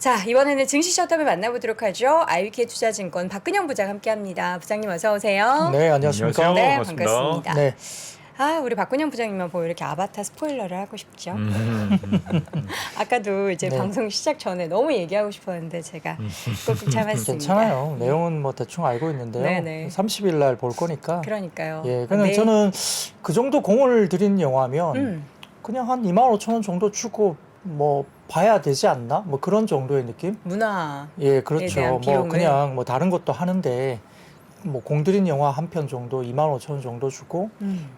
자, 이번에는 증시 셔터를 만나보도록 하죠. IBK 투자증권 박근영 부장 함께합니다. 부장님 어서 오세요. 네, 안녕하십니까. 네, 반갑습니다. 반갑습니다. 네. 아, 우리 박근영 부장님만 보고 이렇게 아바타 스포일러를 하고 싶죠. 아까도 이제 네. 방송 시작 전에 너무 얘기하고 싶었는데 제가 꾹꾹 참았습니다. 괜찮아요. 내용은 뭐 대충 알고 있는데요. 네네. 30일 날 볼 거니까. 그러니까요. 예, 그냥 저는 그 정도 공을 들인 영화면 그냥 한 25,000원 정도 주고 뭐 봐야 되지 않나? 뭐 그런 정도의 느낌? 문화. 예, 그렇죠. 대한 뭐 비용을. 그냥 뭐 다른 것도 하는데 뭐 공들인 영화 한 편 정도 25,000원 정도 주고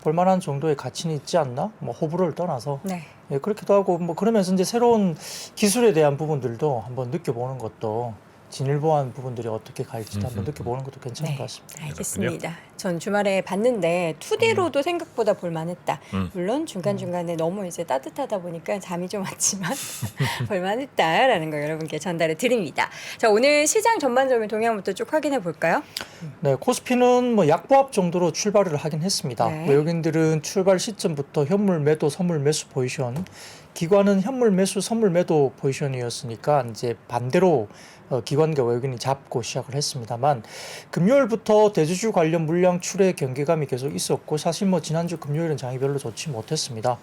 볼만한 정도의 가치는 있지 않나? 뭐 호불호를 떠나서 네. 예, 그렇기도 하고 뭐 그러면서 이제 새로운 기술에 대한 부분들도 한번 느껴보는 것도 진일보한 부분들이 어떻게 갈지도 한번 느껴보는 것도 괜찮은 것 같습니다. 알겠습니다. 전 주말에 봤는데 2D로도 생각보다 볼만했다. 물론 중간중간에 너무 이제 따뜻하다 보니까 잠이 좀 왔지만 볼만했다라는 거 여러분께 전달해 드립니다. 자, 오늘 시장 전반적인 동향부터 쭉 확인해 볼까요? 네, 코스피는 뭐 약보합 정도로 출발을 하긴 했습니다. 네. 외국인들은 출발 시점부터 현물 매도, 선물 매수 포지션, 기관은 현물 매수, 선물 매도 포지션이었으니까 이제 반대로 기관과 외국인이 잡고 시작을 했습니다만 금요일부터 대주주 관련 물량 출회 경계감이 계속 있었고 사실 뭐 지난주 금요일은 장이 별로 좋지 못했습니다.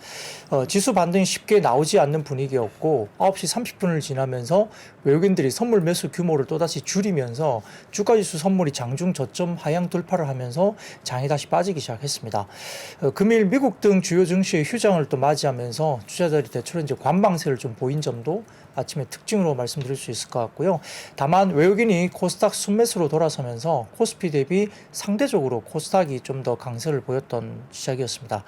지수 반등이 쉽게 나오지 않는 분위기였고 9시 30분을 지나면서 외국인들이 선물 매수 규모를 또다시 줄이면서 주가지수 선물이 장중 저점 하향 돌파를 하면서 장이 다시 빠지기 시작했습니다. 금일 미국 등 주요 증시의 휴장을 또 맞이하면서 투자자들이 대체로 이제 관망세를 좀 보인 점도 아침에 특징으로 말씀드릴 수 있을 것 같고요. 다만 외국인이 코스닥 순매수로 돌아서면서 코스피 대비 상대적으로 코스닥이 좀 더 강세를 보였던 시작이었습니다.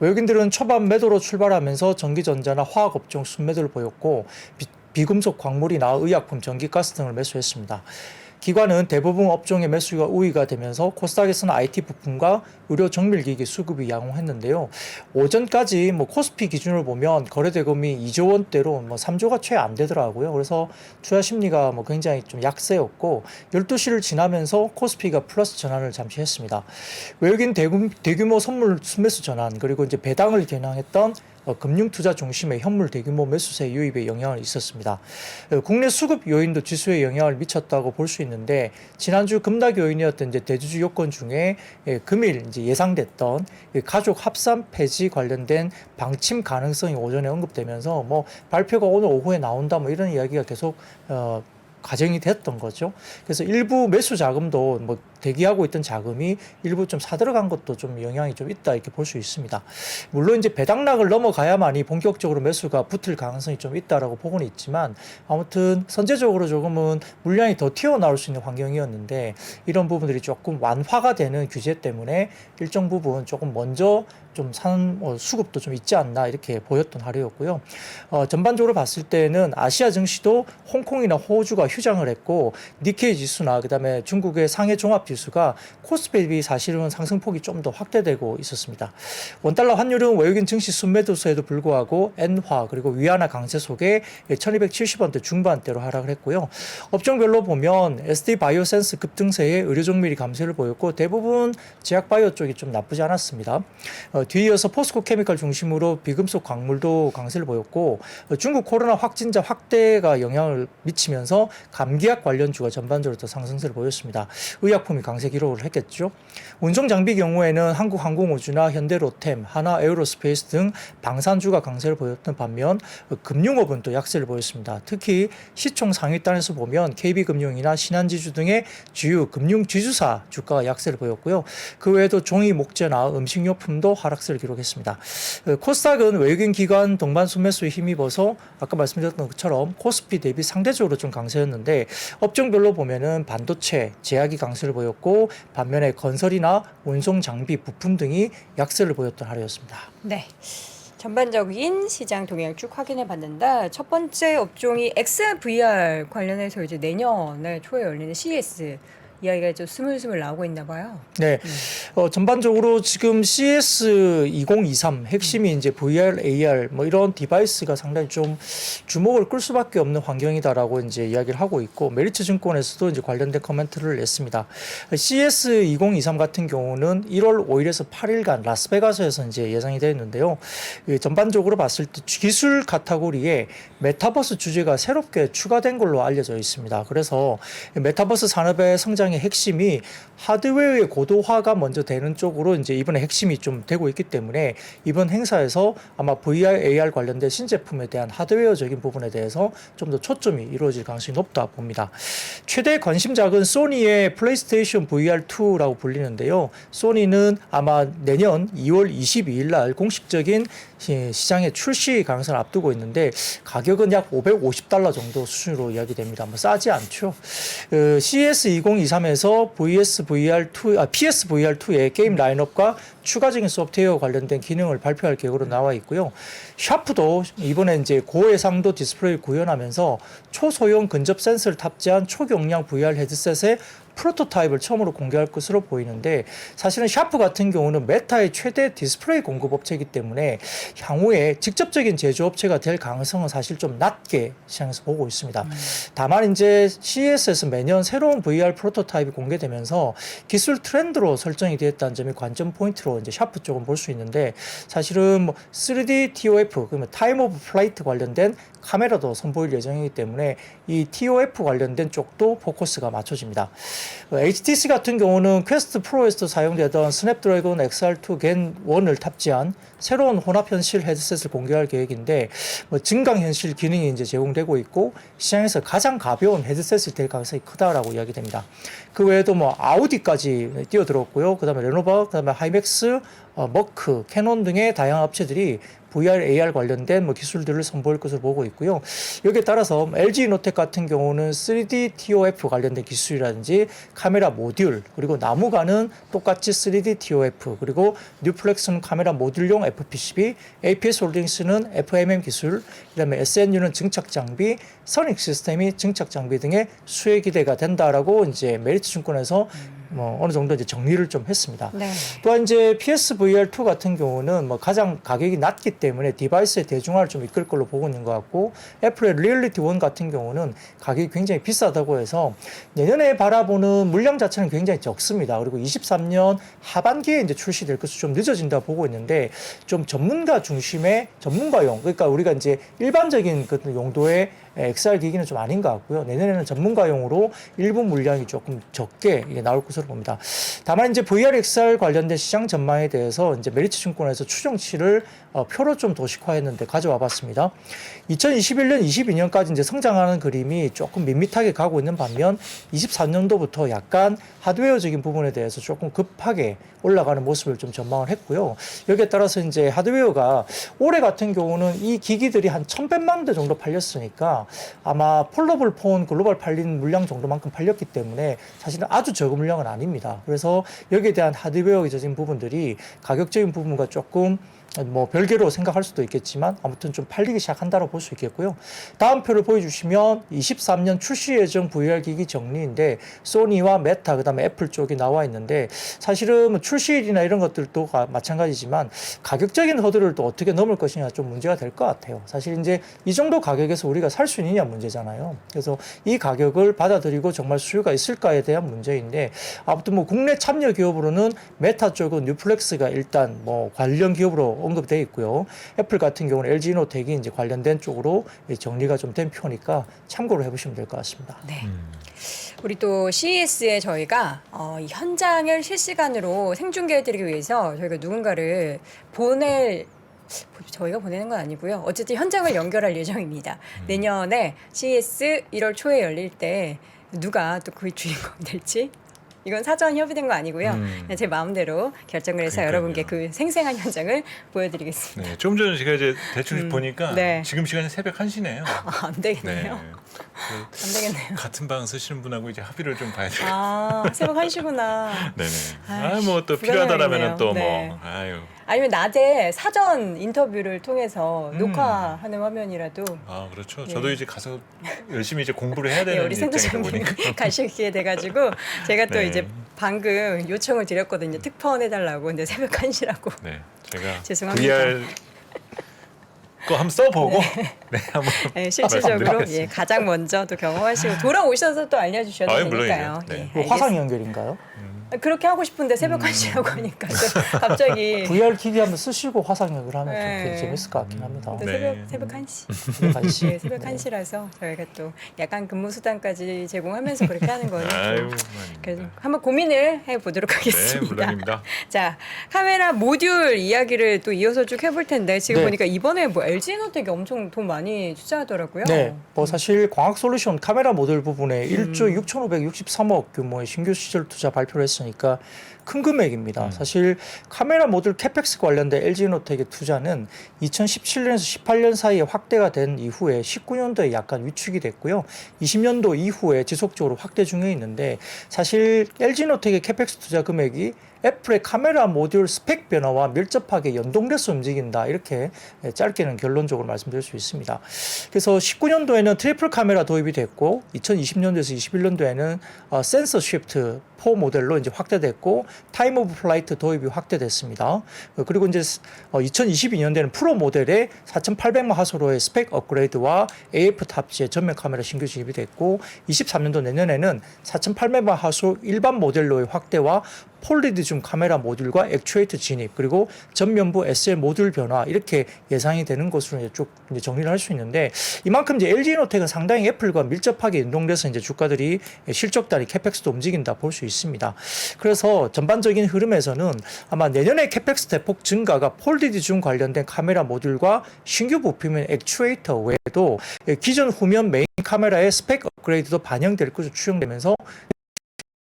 외국인들은 초반 매도로 출발하면서 전기전자나 화학업종 순매도를 보였고 비금속 광물이나 의약품, 전기가스 등을 매수했습니다. 기관은 대부분 업종의 매수가 우위가 되면서 코스닥에서는 IT 부품과 의료 정밀기기 수급이 양호했는데요. 오전까지 뭐 코스피 기준으로 보면 거래대금이 2조 원대로 뭐 3조가 채 안 되더라고요. 그래서 투자 심리가 뭐 굉장히 좀 약세였고 12시를 지나면서 코스피가 플러스 전환을 잠시 했습니다. 외국인 대규모 선물 순매수 전환 그리고 이제 배당을 겨냥했던 금융투자 중심의 현물 대규모 매수세 유입에 영향을 있었습니다. 국내 수급 요인도 지수에 영향을 미쳤다고 볼 수 있는데 지난주 급락 요인이었던 이제 대주주 요건 중에 금일 이제 예상됐던 가족 합산 폐지 관련된 방침 가능성이 오전에 언급되면서 뭐 발표가 오늘 오후에 나온다 뭐 이런 이야기가 계속 가정이 됐던 거죠. 그래서 일부 매수 자금도 뭐 대기하고 있던 자금이 일부 좀 사들어간 것도 좀 영향이 좀 있다 이렇게 볼 수 있습니다. 물론 이제 배당락을 넘어가야만이 본격적으로 매수가 붙을 가능성이 좀 있다라고 보고는 있지만 아무튼 선제적으로 조금은 물량이 더 튀어나올 수 있는 환경이었는데 이런 부분들이 조금 완화가 되는 규제 때문에 일정 부분 조금 먼저 좀 산 수급도 좀 있지 않나 이렇게 보였던 하루였고요. 전반적으로 봤을 때는 아시아 증시도 홍콩이나 호주가 휴장을 했고 니케이 지수나 그다음에 중국의 상해 종합 지수가 코스피 대비 사실은 상승폭이 좀 더 확대되고 있었습니다. 원달러 환율은 외국인 증시 순매도세에도 불구하고 엔화 그리고 위안화 강세 속에 1270원대 중반대로 하락을 했고요. 업종별로 보면 SD 바이오센스 급등세에 의료 정밀이 감소를 보였고 대부분 제약 바이오 쪽이 좀 나쁘지 않았습니다. 뒤이어서 포스코 케미칼 중심으로 비금속 광물도 강세를 보였고 중국 코로나 확진자 확대가 영향을 미치면서 감기약 관련주가 전반적으로 더 상승세를 보였습니다. 의약품이 강세 기록을 했겠죠. 운송 장비 경우에는 한국항공우주나 현대로템, 하나에어로스페이스 등 방산주가 강세를 보였던 반면 금융업은 또 약세를 보였습니다. 특히 시총 상위단에서 보면 KB금융이나 신한지주 등의 주요 금융지주사 주가가 약세를 보였고요. 그 외에도 종이 목재나 음식료품도 하락세를 기록했습니다. 코스닥은 외국인 기관 동반 순매수에 힘입어서 아까 말씀드렸던 것처럼 코스피 대비 상대적으로 좀 강세였는데 업종별로 보면은 반도체, 제약이 강세를 보였고 반면에 건설이나 운송 장비, 부품 등이 약세를 보였던 하루였습니다. 네. 전반적인 시장 동향 쭉 확인해 봤는데 첫 번째 업종이 XR VR 관련해서 이제 내년에 초에 열리는 CES 이야기가 좀 스물스물 나오고 있나 봐요. 네, 전반적으로 지금 CS 2023 핵심이 이제 VR, AR 뭐 이런 디바이스가 상당히 좀 주목을 끌 수밖에 없는 환경이다라고 이제 이야기를 하고 있고 메리츠 증권에서도 이제 관련된 코멘트를 냈습니다. CS 2023 같은 경우는 1월 5일에서 8일간 라스베가스에서 이제 예상이 되어 있는데요. 전반적으로 봤을 때 기술 카테고리에 메타버스 주제가 새롭게 추가된 걸로 알려져 있습니다. 그래서 메타버스 산업의 성장의 핵심이 하드웨어의 고도화가 먼저 되는 쪽으로 이제 이번에 핵심이 좀 되고 있기 때문에 이번 행사에서 아마 VR, AR 관련된 신제품에 대한 하드웨어적인 부분에 대해서 좀 더 초점이 이루어질 가능성이 높다 봅니다. 최대 관심작은 소니의 플레이스테이션 VR2라고 불리는데요. 소니는 아마 내년 2월 22일 날 공식적인 시장에 출시 가능성을 앞두고 있는데 가격은 약 $550 정도 수준으로 이야기됩니다. 뭐 싸지 않죠. CS 2023에서 PS VR2의 게임 라인업과 추가적인 소프트웨어 관련된 기능을 발표할 계획으로 나와 있고요. 샤프도 이번에 이제 고해상도 디스플레이를 구현하면서 초소형 근접 센서를 탑재한 초경량 VR 헤드셋의 프로토타입을 처음으로 공개할 것으로 보이는데 사실은 샤프 같은 경우는 메타의 최대 디스플레이 공급업체이기 때문에 향후에 직접적인 제조업체가 될 가능성은 사실 좀 낮게 시장에서 보고 있습니다. 다만 이제 CES에서 매년 새로운 VR 프로토타입이 공개되면서 기술 트렌드로 설정이 되었다는 점이 관전 포인트로 이제 샤프 쪽은 볼 수 있는데 사실은 뭐 3D TOF 그러면 타임 오브 플라이트 관련된 카메라도 선보일 예정이기 때문에 이 TOF 관련된 쪽도 포커스가 맞춰집니다. HTC 같은 경우는 퀘스트 프로에서도 사용되던 스냅드래곤 XR2 겐 1을 탑재한 새로운 혼합현실 헤드셋을 공개할 계획인데 뭐 증강현실 기능이 이제 제공되고 있고 시장에서 가장 가벼운 헤드셋이 될 가능성이 크다라고 이야기됩니다. 그 외에도 뭐 아우디까지 뛰어들었고요. 그다음에 레노버, 그다음에 하이맥스, 머크, 캐논 등의 다양한 업체들이 VR, AR 관련된 뭐 기술들을 선보일 것으로 보고 있고요. 여기에 따라서 LG 이노텍 같은 경우는 3D TOF 관련된 기술이라든지 카메라 모듈, 그리고 나무가는 똑같이 3D TOF, 그리고 뉴플렉스는 카메라 모듈용 FPCB, APS 홀딩스는 FMM 기술, 그다음에 SNU는 증착 장비, 선익 시스템이 증착 장비 등의 수혜 기대가 된다라고 이제 메리츠 증권에서 뭐 어느 정도 이제 정리를 좀 했습니다. 네. 또한 이제 PSVR2 같은 경우는 뭐 가장 가격이 낮기 때문에 디바이스의 대중화를 좀 이끌 걸로 보고 있는 것 같고 애플의 리얼리티 1 같은 경우는 가격이 굉장히 비싸다고 해서 내년에 바라보는 물량 자체는 굉장히 적습니다. 그리고 23년 하반기에 이제 출시될 것으로 좀 늦어진다 보고 있는데 좀 전문가 중심의 전문가용 그러니까 우리가 이제 일반적인 그 용도의 XR 기기는 좀 아닌 것 같고요. 내년에는 전문가용으로 일부 물량이 조금 적게 나올 것으로 봅니다. 다만 이제 VR, XR 관련된 시장 전망에 대해서 이제 메리츠 증권에서 추정치를 표로 좀 도식화했는데 가져와 봤습니다. 2021년, 22년까지 이제 성장하는 그림이 조금 밋밋하게 가고 있는 반면 23년도부터 약간 하드웨어적인 부분에 대해서 조금 급하게 올라가는 모습을 좀 전망을 했고요. 여기에 따라서 이제 하드웨어가 올해 같은 경우는 이 기기들이 한 1,100만 대 정도 팔렸으니까 아마 폴더블 폰 글로벌 팔린 물량 정도만큼 팔렸기 때문에 사실은 아주 적은 물량은 아닙니다. 그래서 여기에 대한 하드웨어적인 부분들이 가격적인 부분과 조금 뭐 별개로 생각할 수도 있겠지만 아무튼 좀 팔리기 시작한다고 볼 수 있겠고요. 다음 표를 보여주시면 23년 출시 예정 VR 기기 정리인데 소니와 메타 그다음에 애플 쪽이 나와 있는데 사실은 뭐 출시일이나 이런 것들도 마찬가지지만 가격적인 허들을 또 어떻게 넘을 것이냐 좀 문제가 될 것 같아요. 사실 이제 이 정도 가격에서 우리가 살 수 있느냐 문제잖아요. 그래서 이 가격을 받아들이고 정말 수요가 있을까에 대한 문제인데 아무튼 뭐 국내 참여 기업으로는 메타 쪽은 뉴플렉스가 일단 뭐 관련 기업으로 언급되어 있고요. 애플 같은 경우는 LG 이노텍이 이제 관련된 쪽으로 정리가 좀 된 표니까 참고를 해보시면 될 것 같습니다. 네. 우리 또 CES에 저희가 이 현장을 실시간으로 생중계해드리기 위해서 저희가 누군가를 저희가 보내는 건 아니고요. 어쨌든 현장을 연결할 예정입니다. 내년에 CES 1월 초에 열릴 때 누가 또 그 주인공 될지 이건 사전 협의된 거 아니고요. 그냥 제 마음대로 결정을 해서 그러니까요. 여러분께 그 생생한 현장을 보여드리겠습니다. 네, 좀 전에 제가 이제 대충 보니까 네. 지금 시간이 새벽 1시네요. 안 되겠네요. 안 되겠네요. 같은 방 쓰시는 분하고 이제 합의를 좀 봐야 돼요. 새벽 1시구나. 네네. 아이씨, 뭐 또 불안하겠네요. 필요하다라면은 또 뭐 네. 아유. 아니면 낮에 사전 인터뷰를 통해서 녹화하는 화면이라도 아 그렇죠. 예. 저도 이제 가서 열심히 이제 공부를 해야 네, 되는 우리 입장이다 센터장님 보니까. 가시게 돼가지고 제가 또 네. 이제 방금 요청을 드렸거든요. 특파원 해달라고. 근데 새벽 1시라고. 네, 제가 죄송합니다. VR 거 한번 써보고 네, 한번 네, 실질적으로 말씀드리겠습니다. 예, 가장 먼저 또 경험하시고 돌아오셔서 또 알려주셔도 아유, 되니까요. 물론이죠. 네. 예, 화상 연결인가요? 그렇게 하고 싶은데 새벽 1시라고 하니까 또 갑자기 VR 기기 한번 쓰시고 화상 연결하면 좀 네. 되게 재밌을 것 같긴 합니다. 또 네. 새벽 1시. 같이. 네, 새벽 1시라서 저희가 또 야간 근무 수당까지 제공하면서 그렇게 하는 거는 아유, 좀 그래서 물론입니다. 한번 고민을 해보도록 네, 하겠습니다. 물론입니다. 자, 카메라 모듈 이야기를 또 이어서 쭉 해볼 텐데 지금 네. 보니까 이번에 뭐 LG에너텍이 엄청 돈 많이 투자하더라고요. 네, 뭐 사실 광학솔루션 카메라 모듈 부분에 1조 6,563억 규모의 신규 시설 투자 발표를 했으니까 큰 금액입니다. 사실 카메라 모듈 캐펙스 관련된 LG에너텍의 투자는 2017년에서 18년 사이에 확대가 된 이후에 19년도에 약간 위축이 됐고요. 20년도 이후에 지속적으로 확대 중에 있는데 사실 LG에너텍의 캐펙스 투자 금액이 애플의 카메라 모듈 스펙 변화와 밀접하게 연동돼서 움직인다. 이렇게 짧게는 결론적으로 말씀드릴 수 있습니다. 그래서 19년도에는 트리플 카메라 도입이 됐고 2020년도에서 21년도에는 센서 쉬프트 4 모델로 이제 확대됐고 타임 오브 플라이트 도입이 확대됐습니다. 그리고 이제 2022년도에는 프로 모델의 4,800만 화소로의 스펙 업그레이드와 AF 탑재의 전면 카메라 신규 진입이 됐고 23년도 내년에는 4,800만 화소 일반 모델로의 확대와 폴리드 줌 카메라 모듈과 액추에이터 진입 그리고 전면부 SL 모듈 변화 이렇게 예상이 되는 것으로 이제 쭉 이제 정리를 할 수 있는데 이만큼 이제 LG에너텍은 상당히 애플과 밀접하게 연동돼서 이제 주가들이 실적 단위 캐펙스도 움직인다 볼 수 있습니다. 그래서 전반적인 흐름에서는 아마 내년에 캐펙스 대폭 증가가 폴리드 줌 관련된 카메라 모듈과 신규 부품인 액추에이터 외에도 기존 후면 메인 카메라의 스펙 업그레이드도 반영될 것으로 추정되면서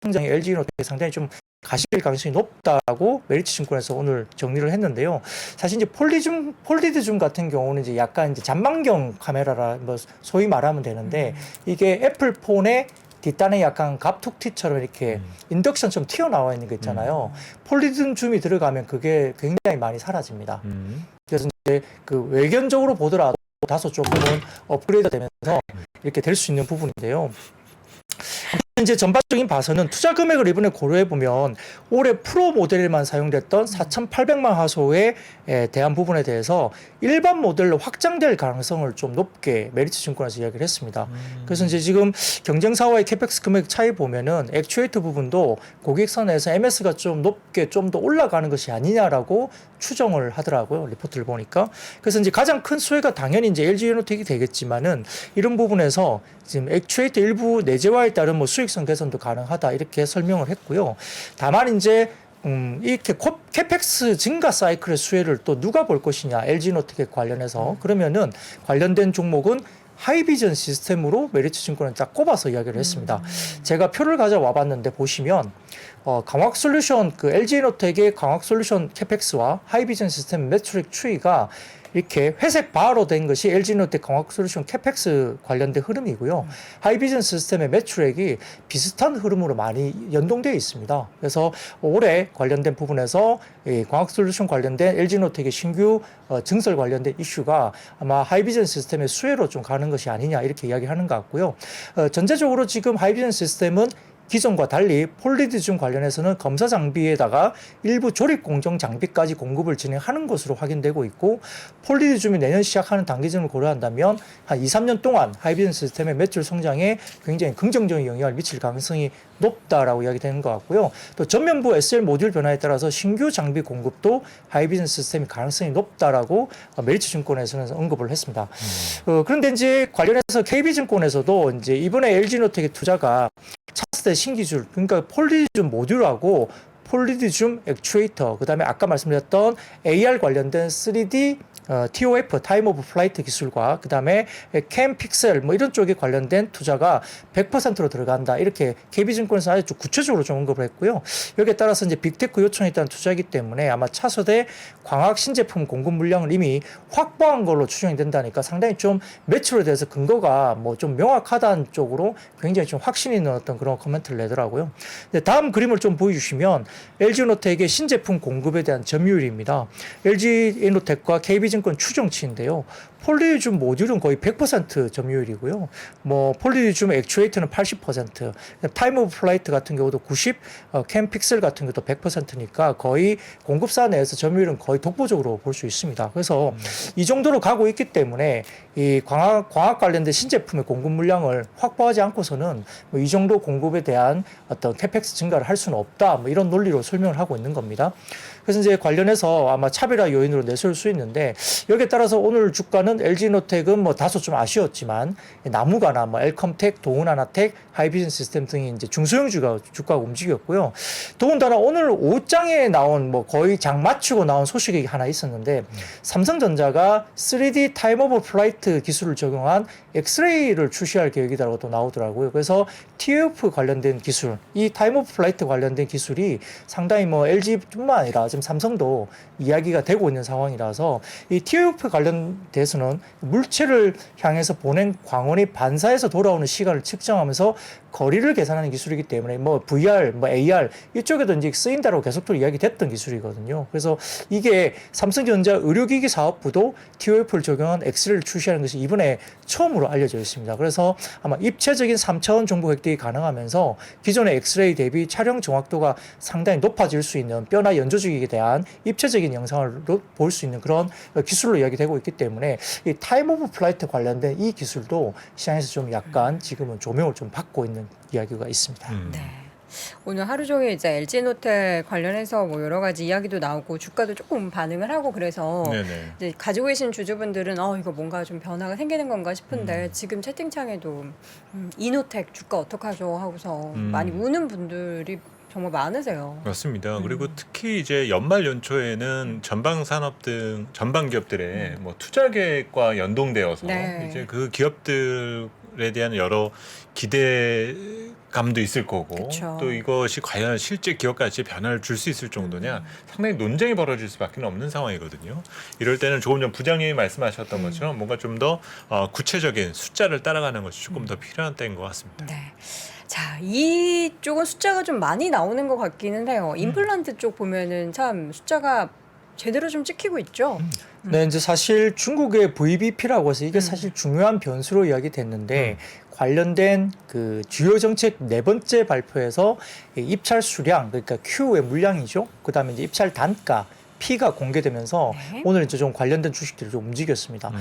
성장이 LG에너텍이 상당히 좀 가실 가능성이 높다고 메리츠 증권에서 오늘 정리를 했는데요. 사실 이제 폴리드 줌 같은 경우는 이제 약간 이제 잔망경 카메라라 뭐 소위 말하면 되는데 이게 애플 폰의 뒷단에 약간 갑툭튀처럼 이렇게 인덕션처럼 튀어나와 있는 거 있잖아요. 폴리드 줌이 들어가면 그게 굉장히 많이 사라집니다. 그래서 이제 그 외견적으로 보더라도 다소 조금은 업그레이드 되면서 이렇게 될 수 있는 부분인데요. 이제 전반적인 봐서는 투자 금액을 이번에 고려해 보면 올해 프로 모델에만 사용됐던 4,800만 화소에 대한 부분에 대해서 일반 모델로 확장될 가능성을 좀 높게 메리츠 증권에서 이야기를 했습니다. 그래서 이제 지금 경쟁사와의 캐펙스 금액 차이 보면은 액추에이터 부분도 고객선에서 MS가 좀 높게 좀 더 올라가는 것이 아니냐라고 추정을 하더라고요. 리포트를 보니까. 그래서 이제 가장 큰 수혜가 당연히 이제 LG에너텍이 되겠지만은 이런 부분에서 지금 액추에이터 일부 내재화에 따른 뭐 수익성 개선도 가능하다 이렇게 설명을 했고요. 다만 이제 이렇게 캐펙스 증가 사이클의 수혜를 또 누가 볼 것이냐 LG에너텍에 관련해서 그러면은 관련된 종목은 하이비전 시스템으로 메리츠 증권을 딱 꼽아서 이야기를 했습니다. 제가 표를 가져와 봤는데 보시면 광학 솔루션 그 LG에너텍의 광학 솔루션 캐펙스와 하이비전 시스템 매트릭 추이가 이렇게 회색 바로 된 것이 LG에너텍 광학 솔루션 캐펙스 관련된 흐름이고요. 하이비전 시스템의 매출액이 비슷한 흐름으로 많이 연동되어 있습니다. 그래서 올해 관련된 부분에서 이 광학 솔루션 관련된 LG에너텍의 신규 증설 관련된 이슈가 아마 하이비전 시스템의 수혜로 좀 가는 것이 아니냐 이렇게 이야기하는 것 같고요. 전체적으로 지금 하이비전 시스템은 기존과 달리 폴리드 줌 관련해서는 검사 장비에다가 일부 조립 공정 장비까지 공급을 진행하는 것으로 확인되고 있고 폴리드 줌이 내년 시작하는 단기점을 고려한다면 한 2, 3년 동안 하이비전 시스템의 매출 성장에 굉장히 긍정적인 영향을 미칠 가능성이 높다라고 이야기되는 것 같고요. 또 전면부 SL 모듈 변화에 따라서 신규 장비 공급도 하이비전 시스템이 가능성이 높다라고 메리츠 증권에서는 언급을 했습니다. 그런데 이제 관련해서 KB증권에서도 이제 이번에 LG에너텍의 투자가 차세대 신기술 그러니까 폴리드 모듈하고 폴리드 줌 액추에이터 그다음에 아까 말씀드렸던 AR 관련된 3D TOF 타임 오브 플라이트 기술과 그다음에 캠 픽셀 뭐 이런 쪽에 관련된 투자가 100%로 들어간다. 이렇게 KB증권에서 아주 구체적으로 좀 언급을 했고요. 여기에 따라서 이제 빅테크 요청에 따른 투자이기 때문에 아마 차세대 광학 신제품 공급 물량을 이미 확보한 걸로 추정이 된다니까 상당히 좀 매출에 대해서 근거가 뭐 좀 명확하다는 쪽으로 굉장히 좀 확신이 있는 어떤 그런 코멘트를 내더라고요. 근데 다음 그림을 좀 보여주시면 LG이노텍의 신제품 공급에 대한 점유율입니다. LG이노텍과 KB증권 추정치인데요. 폴리디움 모듈은 거의 100% 점유율이고요. 뭐 폴리디움 액추에이터는 80%, 타임 오브 플라이트 같은 경우도 90, 캠픽셀 같은 경우도 100%니까 거의 공급사 내에서 점유율은 거의 독보적으로 볼 수 있습니다. 그래서 이 정도로 가고 있기 때문에 이 광학 관련된 신제품의 공급 물량을 확보하지 않고서는 뭐 이 정도 공급에 대한 어떤 캐펙스 증가를 할 수는 없다. 뭐 이런 논리로 설명을 하고 있는 겁니다. 그래서 이제 관련해서 아마 차별화 요인으로 내세울 수 있는데 여기에 따라서 오늘 주가는 LG이노텍은 뭐 다소 좀 아쉬웠지만 나무가나 뭐 엘컴텍, 동은하나텍, 하이비전 시스템 등이 이제 중소형 주가가 움직였고요. 더군다나 오늘 오후장에 나온 뭐 거의 장 맞추고 나온 소식이 하나 있었는데 삼성전자가 3D 타임 오버 플라이트 기술을 적용한 엑스레이를 출시할 계획이라고 또 나오더라고요. 그래서 TOF 관련된 기술, 이 타임 오버 플라이트 관련된 기술이 상당히 뭐 LG뿐만 아니라 지금 삼성도 이야기가 되고 있는 상황이라서 이 TOF 관련돼서는 물체를 향해서 보낸 광원이 반사해서 돌아오는 시간을 측정하면서 거리를 계산하는 기술이기 때문에 뭐 VR, 뭐 AR 이쪽에도 이제 쓰인다고 계속적으로 이야기됐던 기술이거든요. 그래서 이게 삼성전자 의료기기 사업부도 TOF를 적용한 엑스레이를 출시하는 것이 이번에 처음으로 알려져 있습니다. 그래서 아마 입체적인 3차원 정보 획득이 가능하면서 기존의 엑스레이 대비 촬영 정확도가 상당히 높아질 수 있는 뼈나 연조직에 대한 입체적인 영상을 볼 수 있는 그런 기술로 이야기되고 있기 때문에 이 타임 오브 플라이트 관련된 이 기술도 시장에서 좀 약간 지금은 조명을 좀 받고 있는 이야기가 있습니다. 네. 오늘 하루 종일 이제 LG이노텍 관련해서 뭐 여러 가지 이야기도 나오고 주가도 조금 반응을 하고 그래서 네네. 이제 가지고 계신 주주분들은 이거 뭔가 좀 변화가 생기는 건가 싶은데 지금 채팅창에도 이노텍 주가 어떡하죠 하고서 많이 우는 분들이 정말 많으세요. 맞습니다. 그리고 특히 이제 연말 연초에는 전방 산업 등 전방 기업들의 뭐 투자 계획과 연동되어서 네. 이제 그 기업들에 대한 여러 기대감도 있을 거고 그쵸. 또 이것이 과연 실제 기업가치에 변화를 줄 수 있을 정도냐 상당히 논쟁이 벌어질 수밖에 없는 상황이거든요. 이럴 때는 조금 전 부장님이 말씀하셨던 것처럼 뭔가 좀 더 구체적인 숫자를 따라가는 것이 조금 더 필요한 때인 것 같습니다. 네. 자, 이쪽은 숫자가 좀 많이 나오는 것 같기는 해요. 임플란트 쪽 보면은 참 숫자가 제대로 좀 찍히고 있죠. 네, 이제 사실 중국의 VBP라고 해서 이게 사실 중요한 변수로 이야기됐는데 관련된 그 주요 정책 네 번째 발표에서 입찰 수량, 그러니까 Q의 물량이죠. 그다음에 이제 입찰 단가, P가 공개되면서 네. 오늘 이제 좀 관련된 주식들이 좀 움직였습니다.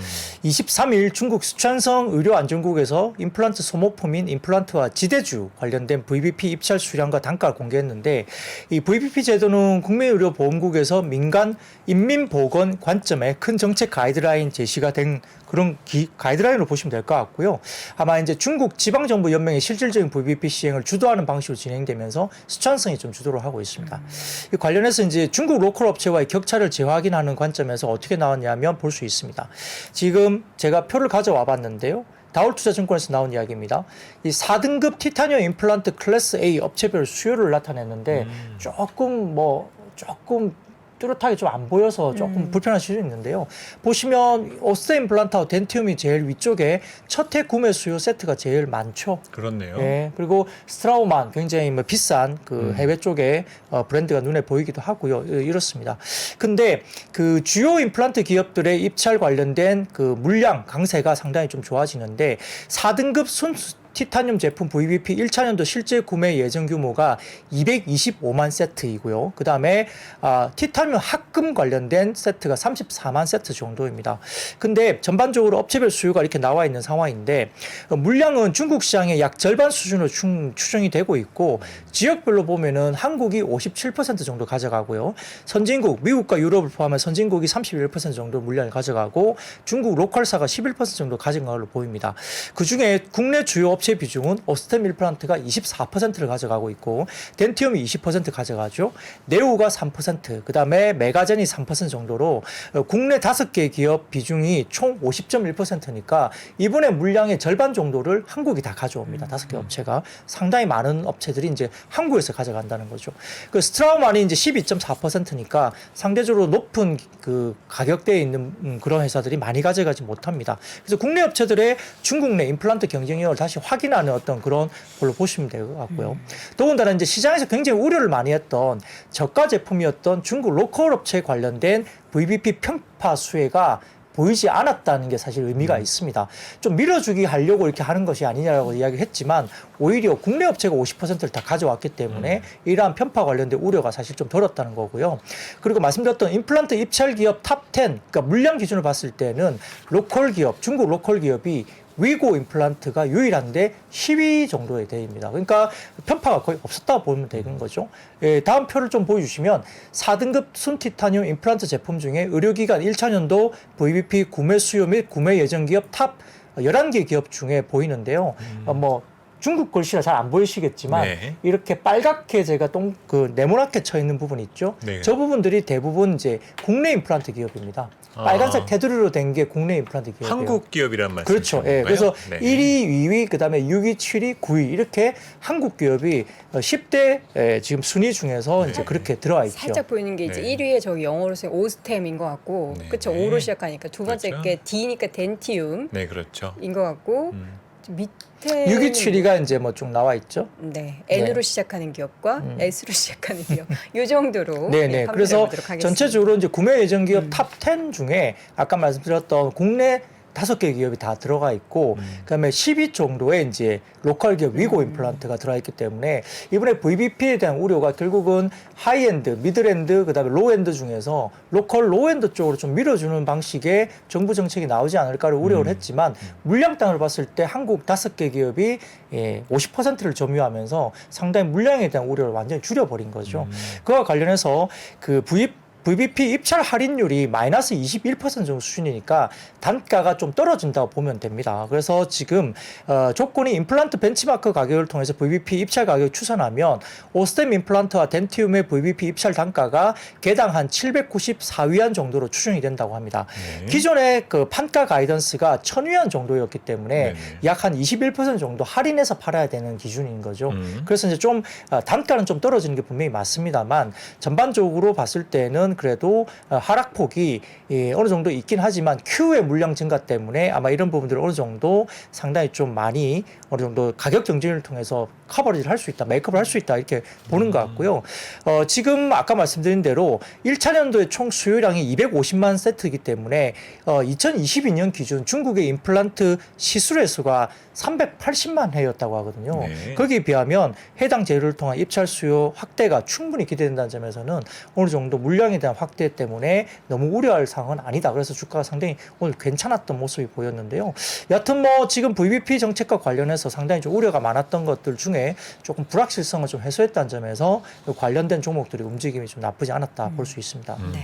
23일 중국 수촨성 의료안전국에서 임플란트 소모품인 임플란트와 지대주 관련된 VBP 입찰 수량과 단가를 공개했는데 이 VBP 제도는 국민의료보험국에서 민간 인민보건 관점에 큰 정책 가이드라인 제시가 된 그런 가이드라인으로 보시면 될 것 같고요. 아마 이제 중국 지방정부연맹의 실질적인 VBP 시행을 주도하는 방식으로 진행되면서 수촨성이 좀 주도를 하고 있습니다. 이 관련해서 이제 중국 로컬 업체와의 격차를 재확인하는 관점에서 어떻게 나왔냐면 볼 수 있습니다. 지금 제가 표를 가져와 봤는데요. 다올투자증권에서 나온 이야기입니다. 이 4등급 티타늄 임플란트 클래스 A 업체별 수요를 나타냈는데 조금 뚜렷하게 좀 안 보여서 조금 불편한 시절이 있는데요. 보시면 오스테 임플란트하고 덴티움이 제일 위쪽에 첫 해 구매 수요 세트가 제일 많죠. 그렇네요. 예, 그리고 스트라우만 굉장히 뭐 비싼 그 해외 쪽에 브랜드가 눈에 보이기도 하고요. 이렇습니다. 근데 그 주요 임플란트 기업들의 입찰 관련된 그 물량 강세가 상당히 좀 좋아지는데 4등급 순수 티타늄 제품 VBP 1차년도 실제 구매 예정 규모가 225만 세트이고요. 그 다음에 티타늄 합금 관련된 세트가 34만 세트 정도입니다. 근데 전반적으로 업체별 수요가 이렇게 나와 있는 상황인데 물량은 중국 시장의 약 절반 수준으로 추정이 되고 있고 지역별로 보면은 한국이 57% 정도 가져가고요. 선진국, 미국과 유럽을 포함한 선진국이 31% 정도 물량을 가져가고 중국 로컬사가 11% 정도 가져간 걸로 보입니다. 그중에 국내 주요 업체 비중은 오스템 임플란트가 24%를 가져가고 있고 덴티움이 20% 가져가죠. 네오가 3%, 그다음에 메가젠이 3% 정도로 국내 5개 기업 비중이 총 50.1%니까 이번에 물량의 절반 정도를 한국이 다 가져옵니다. 5개 업체가 상당히 많은 업체들이 이제 한국에서 가져간다는 거죠. 그 스트라우만이 이제 12.4%니까 상대적으로 높은 그 가격대에 있는 그런 회사들이 많이 가져가지 못합니다. 그래서 국내 업체들의 중국 내 임플란트 경쟁력을 다시 확인하는 어떤 그런 걸로 보시면 될 것 같고요. 더군다나 이제 시장에서 굉장히 우려를 많이 했던 저가 제품이었던 중국 로컬 업체에 관련된 VBP 편파 수혜가 보이지 않았다는 게 사실 의미가 있습니다. 좀 밀어주기 하려고 이렇게 하는 것이 아니냐라고 이야기했지만 오히려 국내 업체가 50%를 다 가져왔기 때문에 이러한 편파 관련된 우려가 사실 좀 덜었다는 거고요. 그리고 말씀드렸던 임플란트 입찰 기업 탑10, 그러니까 물량 기준으로 봤을 때는 로컬 기업, 중국 로컬 기업이 위고 임플란트가 유일한데 10위 정도에 되입니다. 그러니까 편파가 거의 없었다 보면 되는 거죠. 예, 다음 표를 좀 보여주시면 4등급 순티타늄 임플란트 제품 중에 의료기관 1차년도 VBP 구매 수요 및 구매 예정 기업 탑 11개 기업 중에 보이는데요. 뭐 중국 글씨라 잘 안 보이시겠지만 네. 이렇게 빨갛게 제가 네모나게 쳐 있는 부분 있죠. 네. 저 부분들이 대부분 이제 국내 임플란트 기업입니다. 빨간색 테두리로 된 게 국내 임플란트 기업이에요. 한국 기업이란 말씀. 그렇죠. 예. 그래서 네. 1위, 2위, 그다음에 6위, 7위, 9위 이렇게 한국 기업이 10대 지금 순위 중에서 이제 그렇게 들어와 있죠. 살짝 보이는 게 이제 네. 1위에 저기 영어로 쓰인 오스템인 것 같고, 네. 그렇죠. O로 시작하니까 두 번째 그렇죠. 게 D니까 덴티움인 네, 그렇죠. 것 같고 밑에 6위, 7위가 이제 뭐 쭉 나와 있죠. 네, N으로 네. 시작하는 기업과 S로 시작하는 기업 이 정도로 네네. 판별해 그래서 보도록 하겠습니다. 전체적으로 이제 구매 예정 기업 탑 10 중에 아까 말씀드렸던 국내 5개 기업이 다 들어가 있고, 그다음에 10위 정도의 이제 로컬 기업 위고 임플란트가 들어가 있기 때문에 이번에 VBP에 대한 우려가 결국은 하이엔드, 미들엔드, 그다음에 로엔드 중에서 로컬 로엔드 쪽으로 좀 밀어주는 방식의 정부 정책이 나오지 않을까를 우려를 했지만 물량당을 봤을 때 한국 5개 기업이 50%를 점유하면서 상당히 물량에 대한 우려를 완전히 줄여버린 거죠. 그와 관련해서 그 VBP 입찰 할인율이 마이너스 21% 정도 수준이니까 단가가 좀 떨어진다고 보면 됩니다. 그래서 지금 조건이 임플란트 벤치마크 가격을 통해서 VBP 입찰 가격을 추산하면 오스템 임플란트와 덴티움의 VBP 입찰 단가가 개당 한 794위안 정도로 추정이 된다고 합니다. 네. 기존의 그 판가 가이던스가 1000위안 정도였기 때문에 네네. 약 한 21% 정도 할인해서 팔아야 되는 기준인 거죠. 그래서 이제 좀 단가는 좀 떨어지는 게 분명히 맞습니다만 전반적으로 봤을 때는 그래도 하락폭이 어느 정도 있긴 하지만 Q의 물량 증가 때문에 아마 이런 부분들을 어느 정도 상당히 좀 많이 어느 정도 가격 경쟁을 통해서 커버리를 할 수 있다, 메이크업을 할 수 있다 이렇게 보는 것 같고요. 지금 아까 말씀드린 대로 1차년도의 총 수요량이 250만 세트이기 때문에 2022년 기준 중국의 임플란트 시술 횟수가 380만 회였다고 하거든요. 네. 거기에 비하면 해당 재료를 통한 입찰 수요 확대가 충분히 기대된다는 점에서는 어느 정도 물량에 대한 확대 때문에 너무 우려할 상황은 아니다. 그래서 주가가 상당히 오늘 괜찮았던 모습이 보였는데요. 여하튼 뭐 지금 VBP 정책과 관련해서 상당히 좀 우려가 많았던 것들 중에 조금 불확실성을 좀 해소했다는 점에서 관련된 종목들의 움직임이 좀 나쁘지 않았다 볼 수 있습니다. 네.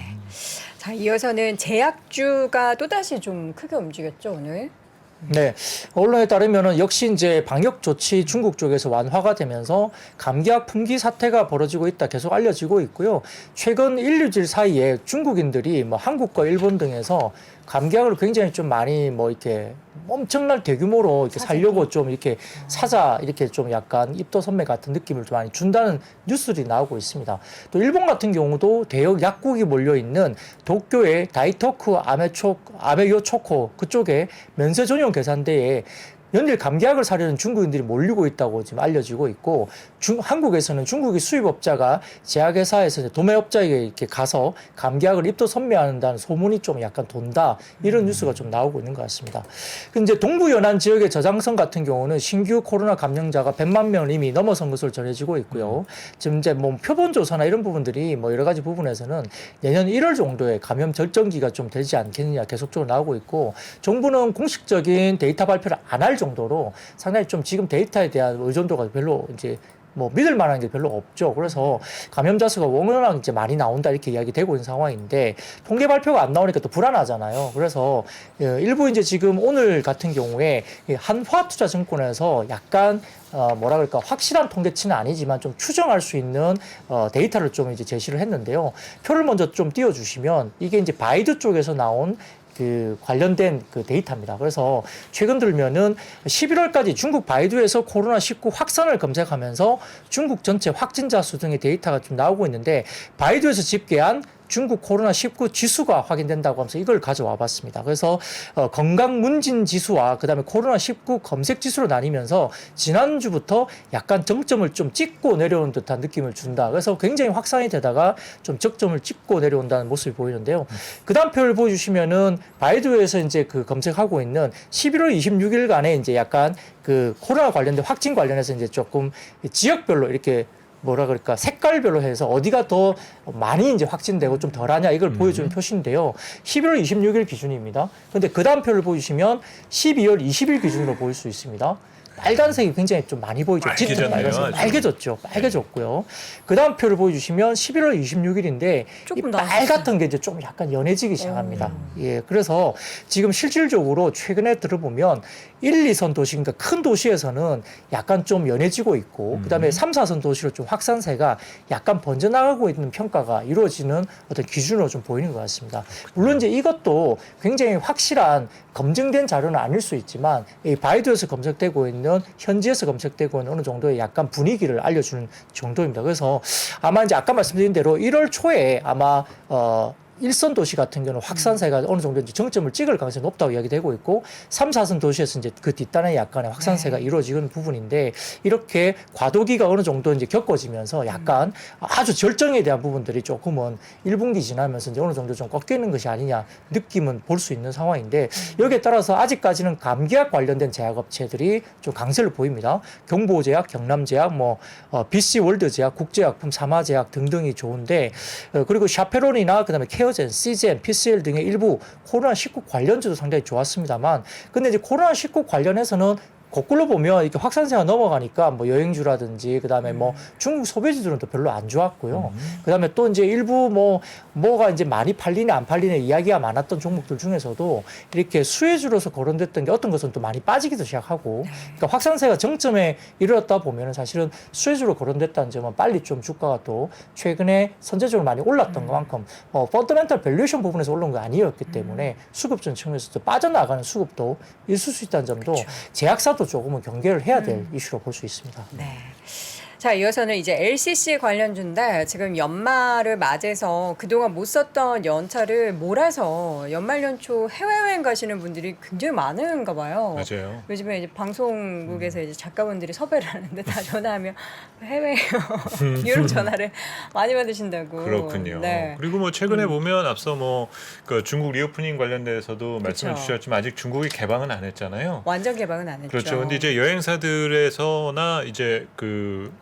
자, 이어서는 제약주가 또다시 좀 크게 움직였죠, 오늘. 네. 언론에 따르면은 역시 이제 방역 조치 중국 쪽에서 완화가 되면서 감기약 품귀 사태가 벌어지고 있다 계속 알려지고 있고요. 최근 1, 2일 사이에 중국인들이 뭐 한국과 일본 등에서 감기약을 굉장히 좀 많이 뭐 이렇게 엄청난 대규모로 이렇게 살려고 좀 이렇게 사자 이렇게 좀 약간 입도 선매 같은 느낌을 좀 많이 준다는 뉴스들이 나오고 있습니다. 또 일본 같은 경우도 대형 약국이 몰려 있는 도쿄의 다이토쿠 아메요 초코 그쪽에 면세 전용 계산대에 연일 감기약을 사려는 중국인들이 몰리고 있다고 지금 알려지고 있고 한국에서는 중국의 수입업자가 제약회사에서 도매업자에게 이렇게 가서 감기약을 입도 선매한다는 소문이 좀 약간 돈다 이런 뉴스가 좀 나오고 있는 것 같습니다. 근데 이제 동부연안 지역의 저장성 같은 경우는 신규 코로나 감염자가 100만 명을 이미 넘어선 것으로 전해지고 있고요. 지금 이제 뭐 표본 조사나 이런 부분들이 뭐 여러 가지 부분에서는 내년 1월 정도에 감염 절정기가 좀 되지 않겠느냐 계속적으로 나오고 있고 정부는 공식적인 데이터 발표를 안 할 정도로 상당히 좀 지금 데이터에 대한 의존도가 별로 이제 뭐 믿을 만한 게 별로 없죠. 그래서 감염자 수가 워낙 이제 많이 나온다 이렇게 이야기되고 있는 상황인데 통계 발표가 안 나오니까 또 불안하잖아요. 그래서 일부 이제 지금 오늘 같은 경우에 한화투자증권에서 약간 뭐라 그럴까 확실한 통계치는 아니지만 좀 추정할 수 있는 데이터를 좀 이제 제시를 했는데요. 표를 먼저 좀 띄워주시면 이게 이제 바이두 쪽에서 나온 그 관련된 그 데이터입니다. 그래서 최근 들면은 11월까지 중국 바이두에서 코로나19 확산을 검색하면서 중국 전체 확진자 수 등의 데이터가 좀 나오고 있는데 바이두에서 집계한 중국 코로나19 지수가 확인된다고 하면서 이걸 가져와 봤습니다. 그래서 건강문진 지수와 그다음에 코로나19 검색 지수로 나뉘면서 지난주부터 약간 정점을 좀 찍고 내려온 듯한 느낌을 준다. 그래서 굉장히 확산이 되다가 좀 적점을 찍고 내려온다는 모습이 보이는데요. 그다음 표를 보여주시면은 바이두에서 이제 그 검색하고 있는 11월 26일간에 이제 약간 그 코로나 관련된 확진 관련해서 이제 조금 지역별로 이렇게 뭐라 그럴까 색깔별로 해서 어디가 더 많이 이제 확진되고 좀 덜하냐 이걸 보여주는 표시인데요. 11월 26일 기준입니다. 근데 그 다음 표를 보여주시면 12월 20일 기준으로 보일 수 있습니다. 빨간색이 굉장히 좀 많이 보이죠. 짙은 빨간색. 빨개졌죠. 빨개졌고요. 그 다음 표를 보여주시면 11월 26일인데 이 조금 빨갛던 게 이제 좀 약간 연해지기 시작합니다. 예, 그래서 지금 실질적으로 최근에 들어보면 1, 2선 도시, 그러니까 큰 도시에서는 약간 좀 연해지고 있고, 그 다음에 3, 4선 도시로 좀 확산세가 약간 번져나가고 있는 평가가 이루어지는 어떤 기준으로 좀 보이는 것 같습니다. 물론 이제 이것도 굉장히 확실한 검증된 자료는 아닐 수 있지만, 이 바이두에서 검색되고 있는 현지에서 검색되고 있는 어느 정도의 약간 분위기를 알려주는 정도입니다. 그래서 아마 이제 아까 말씀드린 대로 1월 초에 아마 일선 도시 같은 경우는 확산세가 어느 정도 이제 정점을 찍을 가능성이 높다고 이야기되고 있고 3, 4선 도시에서 이제 그 뒷단에 약간의 확산세가 이루어지는 부분인데 이렇게 과도기가 어느 정도 이제 겪어지면서 약간 아주 절정에 대한 부분들이 조금은 1분기 지나면서 이제 어느 정도 좀 꺾이는 것이 아니냐 느낌은 볼 수 있는 상황인데 여기에 따라서 아직까지는 감기약 관련된 제약업체들이 좀 강세를 보입니다. 경보제약, 경남제약, BC월드제약, 국제약품, 사마제약 등등이 좋은데 그리고 샤페론이나 그다음에 케어젠, 시젠, PCL 등의 일부 코로나19 관련주도 상당히 좋았습니다만 근데 이제 코로나19 관련해서는 거꾸로 보면 이렇게 확산세가 넘어가니까 뭐 여행주라든지 그다음에 뭐 중국 소비주들은 또 별로 안 좋았고요. 그다음에 또 이제 일부 뭐가 이제 많이 팔리네 안 팔리네 이야기가 많았던 종목들 중에서도 이렇게 수혜주로서 거론됐던 게 어떤 것은 또 많이 빠지기도 시작하고 그러니까 확산세가 정점에 이르렀다 보면은 사실은 수혜주로 거론됐다는 점은 빨리 좀 주가가 또 최근에 선제적으로 많이 올랐던 것만큼 펀더멘탈 밸류에이션 부분에서 올라온 게 아니었기 때문에 수급전 측면에서도 빠져나가는 수급도 있을 수 있다는 점도 제약사도 조금은 경계를 해야 될 이슈로 볼 수 있습니다. 네. 자, 이어서는 이제 LCC 관련주인데 지금 연말을 맞아서 그동안 못 썼던 연차를 몰아서 연말 연초 해외여행 가시는 분들이 굉장히 많은가 봐요. 맞아요. 요즘에 이제 방송국에서 이제 작가분들이 섭외를 하는데 다 전화하면 해외요 이런 전화를 많이 받으신다고. 그렇군요. 네. 그리고 뭐 최근에 보면 앞서 그 중국 리오프닝 관련돼서도 말씀해 주셨지만 아직 중국이 개방은 안 했잖아요. 완전 개방은 안 했죠. 그렇죠. 근데 이제 여행사들에서나 이제 그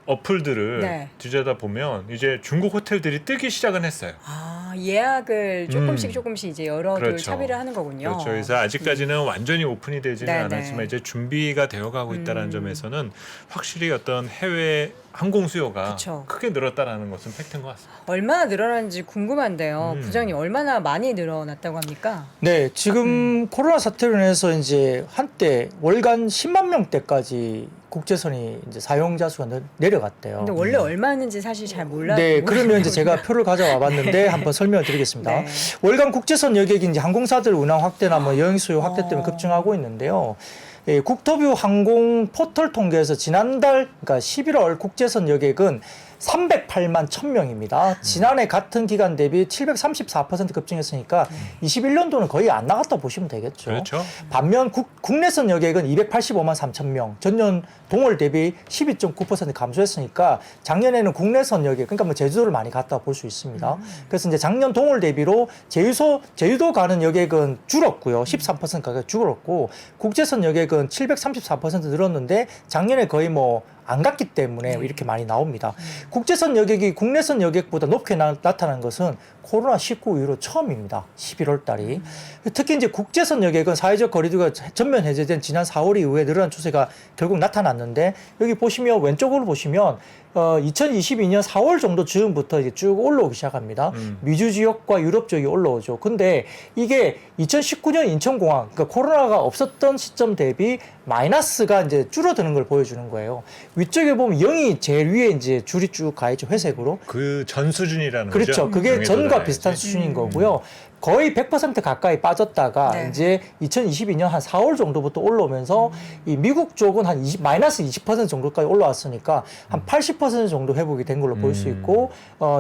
어플들을 뒤져다 보면 이제 중국 호텔들이 뜨기 시작은 했어요. 아, 예약을 조금씩 이제 열어둘 차비를 하는 거군요. 그렇죠. 그래서 아직까지는 완전히 오픈이 되지는 않았지만 이제 준비가 되어가고 있다는 점에서는 확실히 어떤 해외 항공 수요가 크게 늘었다라는 것은 팩트인 것 같습니다. 얼마나 늘어났는지 궁금한데요. 부장님 얼마나 많이 늘어났다고 합니까? 네, 지금 코로나 사태로 인해서 이제 한때 월간 10만 명대까지 국제선이 이제 사용자 수가 내려갔대요. 근데 원래 얼마였는지 사실 잘 몰라요. 네, 그러면 이제 제가 표를 가져와 봤는데 한번 설명을 드리겠습니다. 네. 월간 국제선 여객이 이제 항공사들 운항 확대나 뭐 여행 수요 확대 때문에 급증하고 있는데요. 예, 국토부 항공 포털 통계에서 지난달 그러니까 11월 국제선 여객은 308만 1000명입니다. 지난해 같은 기간 대비 734% 급증했으니까 21년도는 거의 안 나갔다 보시면 되겠죠. 그렇죠. 반면 국내선 여객은 285만 3000명, 전년 동월 대비 12.9% 감소했으니까 작년에는 국내선 여객, 그러니까 뭐 제주도를 많이 갔다 볼 수 있습니다. 그래서 이제 작년 동월 대비로 제주도 가는 여객은 줄었고요. 13% 가격 줄었고 국제선 여객은 734% 늘었는데 작년에 거의 안 갔기 때문에 이렇게 많이 나옵니다. 국제선 여객이 국내선 여객보다 높게 나타난 것은 코로나19 이후로 처음입니다. 11월 달이. 특히 이제 국제선 여객은 사회적 거리두기가 전면 해제된 지난 4월 이후에 늘어난 추세가 결국 나타났는데 여기 보시면 왼쪽으로 보시면 2022년 4월 정도 즈음부터 이제 쭉 올라오기 시작합니다. 미주 지역과 유럽 지역이 올라오죠. 근데 이게 2019년 인천공항, 그러니까 코로나가 없었던 시점 대비 마이너스가 이제 줄어드는 걸 보여주는 거예요. 위쪽에 보면 0이 제일 위에 이제 줄이 쭉 가 있죠. 회색으로. 그 전 수준이라는 그렇죠. 거죠. 그게 영에 전과 도달해야지. 비슷한 수준인 거고요. 거의 100% 가까이 빠졌다가 네. 이제 2022년 한 4월 정도부터 올라오면서 이 미국 쪽은 한 마이너스 20% 정도까지 올라왔으니까 한 80% 정도 회복이 된 걸로 볼 수 있고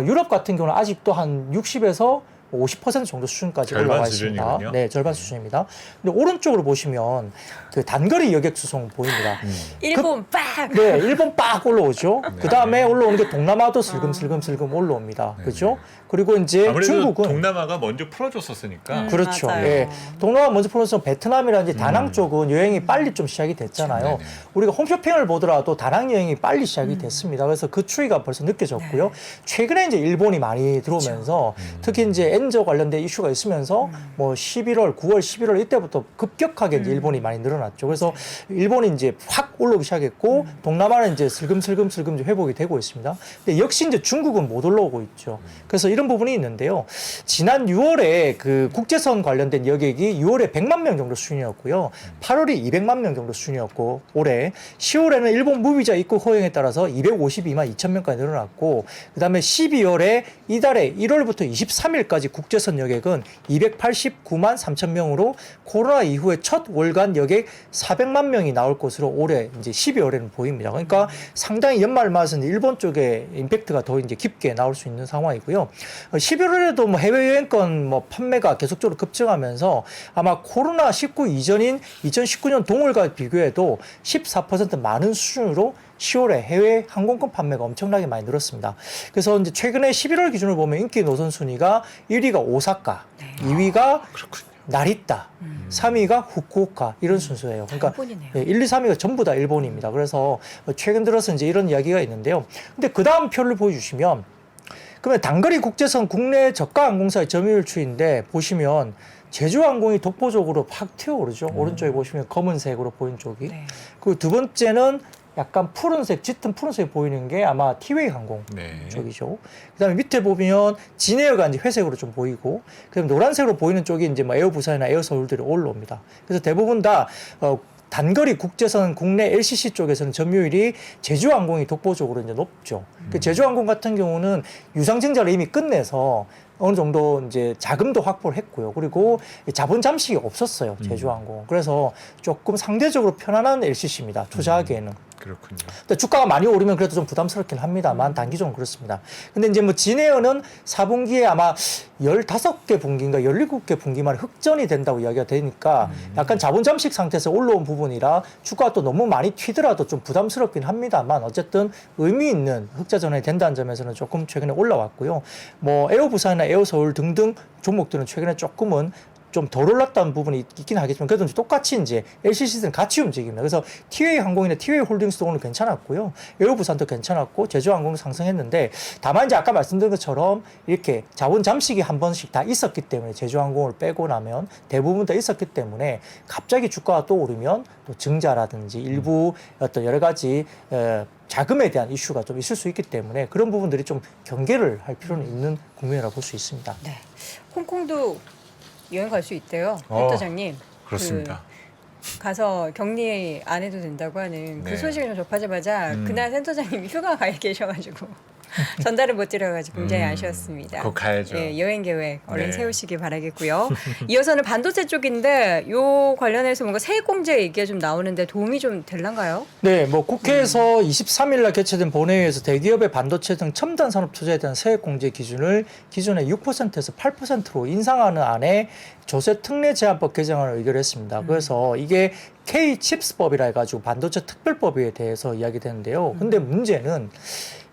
유럽 같은 경우는 아직도 한 60에서 50% 정도 수준까지 절반 올라와 있습니다. 수준이군요. 네, 절반 수준입니다. 근데 오른쪽으로 보시면 그 단거리 여객 수송 보입니다. 일본 빡. 네, 일본 빡 올라오죠. 네. 그 다음에 올라오는 게 동남아도 슬금슬금 올라옵니다. 네. 그죠? 그리고 이제 아무래도 중국은 동남아가 먼저 풀어줬었으니까. 그렇죠. 맞아요. 예. 동남아 먼저 풀어서 베트남이라든지 다낭 쪽은 여행이 빨리 좀 시작이 됐잖아요. 네네. 우리가 홈쇼핑을 보더라도 다낭 여행이 빨리 시작이 됐습니다. 그래서 그 추이가 벌써 느껴졌고요. 최근에 이제 일본이 많이 들어오면서 특히 이제 엔저 관련된 이슈가 있으면서 뭐 11월, 9월, 11월 이때부터 급격하게 이제 일본이 많이 늘어났죠. 그래서 일본이 이제 확 올라오기 시작했고 동남아는 이제 슬금슬금 이제 회복이 되고 있습니다. 근데 역시 이제 중국은 못 올라오고 있죠. 그래서 이런 부분이 있는데요. 지난 6월에 그 국제선 관련된 여객이 6월에 100만 명 정도 수준이었고요. 8월이 200만 명 정도 수준이었고 올해 10월에는 일본 무비자 입국 허용에 따라서 252만 2천 명까지 늘어났고 그다음에 12월에 이달에 1월부터 23일까지 국제선 여객은 289만 3천 명으로 코로나 이후에 첫 월간 여객 400만 명이 나올 것으로 올해 이제 12월에는 보입니다. 그러니까 상당히 연말 맞은 일본 쪽에 임팩트가 더 이제 깊게 나올 수 있는 상황이고요. 11월에도 뭐 해외여행권 뭐 판매가 계속적으로 급증하면서 아마 코로나19 이전인 2019년 동월과 비교해도 14% 많은 수준으로 10월에 해외 항공권 판매가 엄청나게 많이 늘었습니다. 그래서 이제 최근에 11월 기준으로 보면 인기 노선 순위가 1위가 오사카, 2위가 그렇군요. 나리타, 3위가 후쿠오카 이런 순서예요. 그러니까 일본이네요. 1, 2, 3위가 전부 다 일본입니다. 그래서 최근 들어서 이제 이런 이야기가 있는데요. 근데 그 다음 표를 보여주시면 그러면 단거리 국제선 국내 저가 항공사의 점유율 추이인데 보시면 제주항공이 독보적으로 팍 튀어오르죠. 오른쪽에 보시면 검은색으로 보이는 쪽이. 네. 그리고 두 번째는 약간 푸른색, 짙은 푸른색 보이는 게 아마 티웨이 항공 네. 쪽이죠. 그다음에 밑에 보면 진에어가 이제 회색으로 좀 보이고, 그다음에 노란색으로 보이는 쪽이 이제 뭐 에어 부산이나 에어 서울들이 올라옵니다. 그래서 대부분 다 단거리 국제선 국내 LCC 쪽에서는 점유율이 제주항공이 독보적으로 이제 높죠. 그 제주항공 같은 경우는 유상증자를 이미 끝내서 어느 정도 이제 자금도 확보를 했고요. 그리고 자본 잠식이 없었어요. 제주항공. 그래서 조금 상대적으로 편안한 LCC입니다. 투자하기에는. 그렇군요. 근데 주가가 많이 오르면 그래도 좀 부담스럽긴 합니다만 단기적으로 그렇습니다. 근데 이제 뭐 진에어는 4분기에 아마 15개 분기인가 17개 분기만 흑전이 된다고 이야기가 되니까 약간 자본 잠식 상태에서 올라온 부분이라 주가가 또 너무 많이 튀더라도 좀 부담스럽긴 합니다만 어쨌든 의미 있는 흑자 전환이 된다는 점에서는 조금 최근에 올라왔고요. 뭐 에어 부산이나 에어 서울 등등 종목들은 최근에 조금은 좀 덜 올랐다는 부분이 있긴 하겠지만 그래도 이제 똑같이 이제 LCC들은 같이 움직입니다. 그래서 티웨이 항공이나 티웨이 홀딩스도 오늘 괜찮았고요. 에어부산도 괜찮았고 제주항공도 상승했는데 다만 이제 아까 말씀드린 것처럼 이렇게 자본 잠식이 한 번씩 다 있었기 때문에 제주항공을 빼고 나면 대부분 다 있었기 때문에 갑자기 주가가 또 오르면 또 증자라든지 일부 어떤 여러 가지 자금에 대한 이슈가 좀 있을 수 있기 때문에 그런 부분들이 좀 경계를 할 필요는 있는 국면이라고 볼 수 있습니다. 네. 홍콩도 여행 갈 수 있대요. 어, 센터장님. 그렇습니다. 가서 격리 안 해도 된다고 하는 네. 그 소식을 좀 접하자마자 그날 센터장님이 휴가 가 계셔가지고 전달을 못 드려가지고 굉장히 아쉬웠습니다. 곧 가야죠. 예, 여행 계획 얼른 네. 세우시기 바라겠고요. 이어서는 반도체 쪽인데 요 관련해서 뭔가 세액공제 얘기가 좀 나오는데 도움이 좀 될란가요? 네, 뭐 국회에서 23일 날 개최된 본회의에서 대기업의 반도체 등 첨단 산업 투자에 대한 세액 공제 기준을 기존의 6%에서 8%로 인상하는 안에 조세 특례 제한법 개정안을 의결했습니다. 그래서 이게 K-칩스법이라 해가지고 반도체 특별법에 대해서 이야기되는데요. 근데 문제는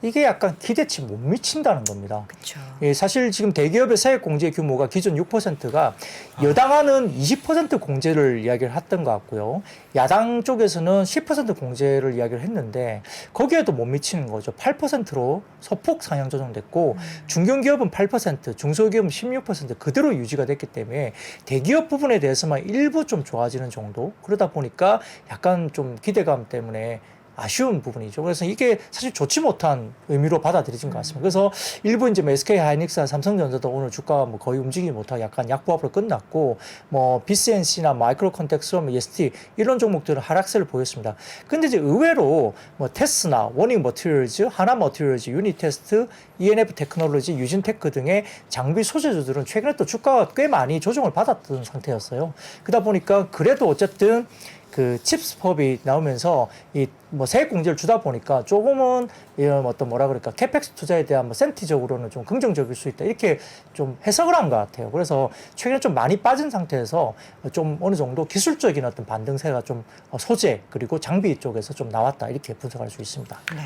이게 약간 기대치 못 미친다는 겁니다. 그렇죠. 예, 사실 지금 대기업의 세액 공제 규모가 기존 6%가 여당안은 20% 공제를 이야기를 했던 것 같고요. 야당 쪽에서는 10% 공제를 이야기를 했는데 거기에도 못 미치는 거죠. 8%로 소폭 상향 조정됐고 중견기업은 8%, 중소기업은 16% 그대로 유지가 됐기 때문에 대기업 부분에 대해서만 일부 좀 좋아지는 정도. 그러다 보니까 약간 좀 기대감 때문에 아쉬운 부분이죠. 그래서 이게 사실 좋지 못한 의미로 받아들여진 것 같습니다. 그래서 일부 이제 뭐 SK 하이닉스나 삼성전자도 오늘 주가가 뭐 거의 움직이지 못하고 약간 약보합으로 끝났고, 뭐 BCNC나 마이크로 컨텍스트, EST 이런 종목들은 하락세를 보였습니다. 근데 이제 의외로 뭐 테스나, 워닝 머티리얼즈, 하나 머티리얼즈, 유니테스트, ENF 테크놀로지, 유진테크 등의 장비 소재주들은 최근에 또 주가가 꽤 많이 조정을 받았던 상태였어요. 그러다 보니까 그래도 어쨌든 그 칩스 펍이 나오면서 이 뭐 세액 공제를 주다 보니까 조금은 이런 어떤 뭐라 그럴까 캐펙스 투자에 대한 뭐 센티적으로는 좀 긍정적일 수 있다 이렇게 좀 해석을 한 것 같아요. 그래서 최근에 좀 많이 빠진 상태에서 좀 어느 정도 기술적인 어떤 반등세가 좀 소재 그리고 장비 쪽에서 좀 나왔다 이렇게 분석할 수 있습니다. 네.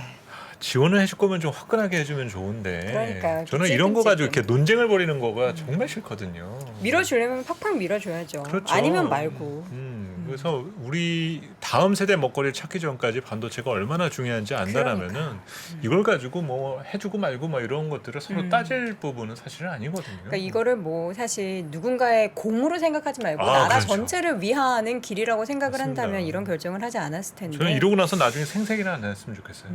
지원을 해줄 거면 좀 화끈하게 해주면 좋은데 그러니까요. 저는 이런 거 가지고 이렇게 논쟁을 벌이는 거가 정말 싫거든요. 밀어주려면 팍팍 밀어줘야죠. 그렇죠. 아니면 말고. 그래서 우리 다음 세대 먹거리를 찾기 전까지 반도체가 얼마나 중요한지 안다라면은 이걸 가지고 뭐 해주고 말고 뭐 이런 것들을 서로 따질 부분은 사실은 아니거든요. 그러니까 이거를 뭐 사실 누군가의 공으로 생각하지 말고 아, 나라 그렇죠. 전체를 위하는 길이라고 생각을 맞습니다. 한다면 이런 결정을 하지 않았을 텐데. 저는 이러고 나서 나중에 생색이나 안 났으면 좋겠어요.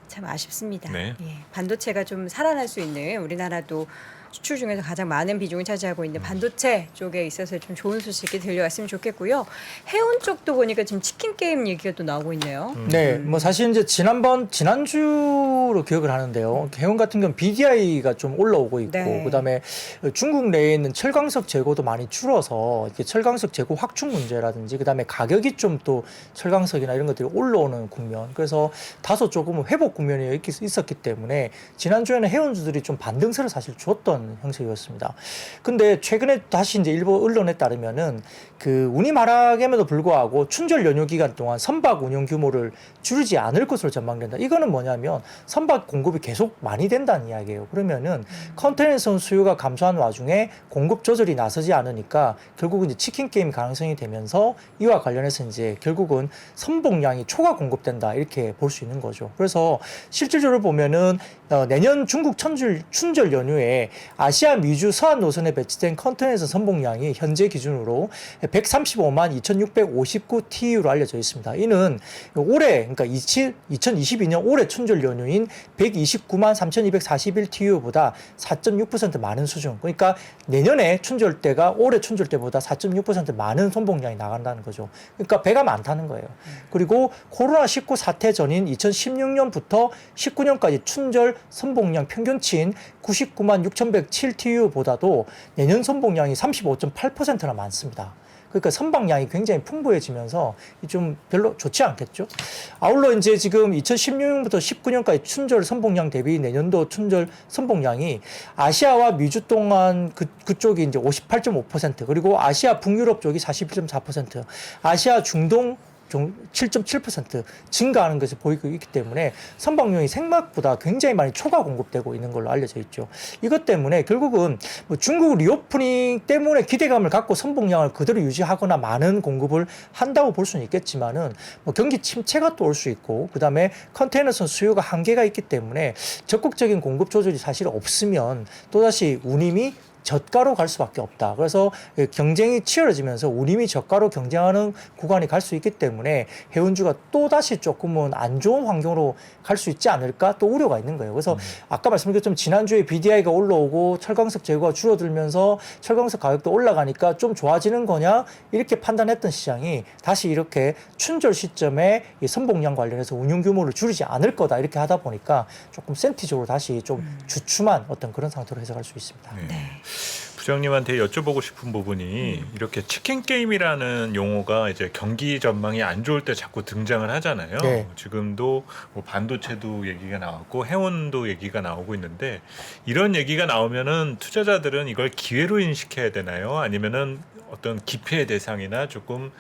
참 아쉽습니다. 네. 예, 반도체가 좀 살아날 수 있는 우리나라도 수출 중에서 가장 많은 비중을 차지하고 있는 반도체 쪽에 있어서 좀 좋은 소식이 들려왔으면 좋겠고요. 해운 쪽도 보니까 지금 치킨 게임 얘기가 또 나오고 있네요. 네, 뭐 사실 이제 지난주로 기억을 하는데요. 해운 같은 경우는 BDI가 좀 올라오고 있고, 네. 그다음에 중국 내에 있는 철광석 재고도 많이 줄어서 이게 철광석 재고 확충 문제라든지, 그다음에 가격이 좀 또 철광석이나 이런 것들이 올라오는 국면. 그래서 다소 조금 회복 국면이 있었기 때문에 지난주에는 해운주들이 좀 반등세를 사실 줬던 형식이었습니다. 근데 최근에 다시 이제 일부 언론에 따르면은 그 운임 하락임에도 불구하고 춘절 연휴 기간 동안 선박 운영 규모를 줄이지 않을 것으로 전망된다. 이거는 뭐냐면 선박 공급이 계속 많이 된다는 이야기예요. 그러면은 컨테이너선 수요가 감소한 와중에 공급 조절이 나서지 않으니까 결국은 이제 치킨 게임 가능성이 되면서 이와 관련해서 이제 결국은 선봉량이 초과 공급된다 이렇게 볼 수 있는 거죠. 그래서 실질적으로 보면은 내년 중국 춘절 연휴에 아시아 미주 서안 노선에 배치된 컨테이너선 선봉량이 현재 기준으로 135만 2,659 TU로 알려져 있습니다. 이는 올해 그러니까 2022년 올해 춘절 연휴인 129만 3,241 TU보다 4.6% 많은 수준. 그러니까 내년에 춘절 때가 올해 춘절 때보다 4.6% 많은 선봉량이 나간다는 거죠. 그러니까 배가 많다는 거예요. 그리고 코로나19 사태 전인 2016년부터 19년까지 춘절 선봉량 평균치인 99만 6,107 TU보다도 내년 선봉량이 35.8%나 많습니다. 그러니까 선박량이 굉장히 풍부해지면서 좀 별로 좋지 않겠죠. 아울러 이제 지금 2016년부터 19년까지 춘절 선봉량 대비 내년도 춘절 선봉량이 아시아와 미주 동안 그쪽이 이제 58.5% 그리고 아시아 북유럽 쪽이 41.4% 아시아 중동 7.7% 증가하는 것을 보이고 있기 때문에 선박용이 생각보다 굉장히 많이 초과 공급되고 있는 걸로 알려져 있죠. 이것 때문에 결국은 뭐 중국 리오프닝 때문에 기대감을 갖고 선봉량을 그대로 유지하거나 많은 공급을 한다고 볼 수는 있겠지만은 뭐 경기 침체가 또 올 수 있고 그다음에 컨테이너선 수요가 한계가 있기 때문에 적극적인 공급 조절이 사실 없으면 또다시 운임이 저가로 갈 수밖에 없다. 그래서 경쟁이 치열해지면서 운임이 저가로 경쟁하는 구간이 갈 수 있기 때문에 해운주가 또다시 조금은 안 좋은 환경으로 갈 수 있지 않을까 또 우려가 있는 거예요. 그래서 아까 말씀드렸지만 지난주에 BDI가 올라오고 철광석 재고가 줄어들면서 철광석 가격도 올라가니까 좀 좋아지는 거냐 이렇게 판단했던 시장이 다시 이렇게 춘절 시점에 이 선봉량 관련해서 운용 규모를 줄이지 않을 거다 이렇게 하다 보니까 조금 센티적으로 다시 좀 주춤한 어떤 그런 상태로 해석할 수 있습니다. 네. 부장님한테 여쭤보고 싶은 부분이 이렇게 치킨 게임이라는 용어가 이제 경기 전망이 안 좋을 때 자꾸 등장을 하잖아요. 네. 지금도 뭐 반도체도 얘기가 나왔고 해운도 얘기가 나오고 있는데 이런 얘기가 나오면은 투자자들은 이걸 기회로 인식해야 되나요? 아니면은 어떤 기회의 대상이나 조금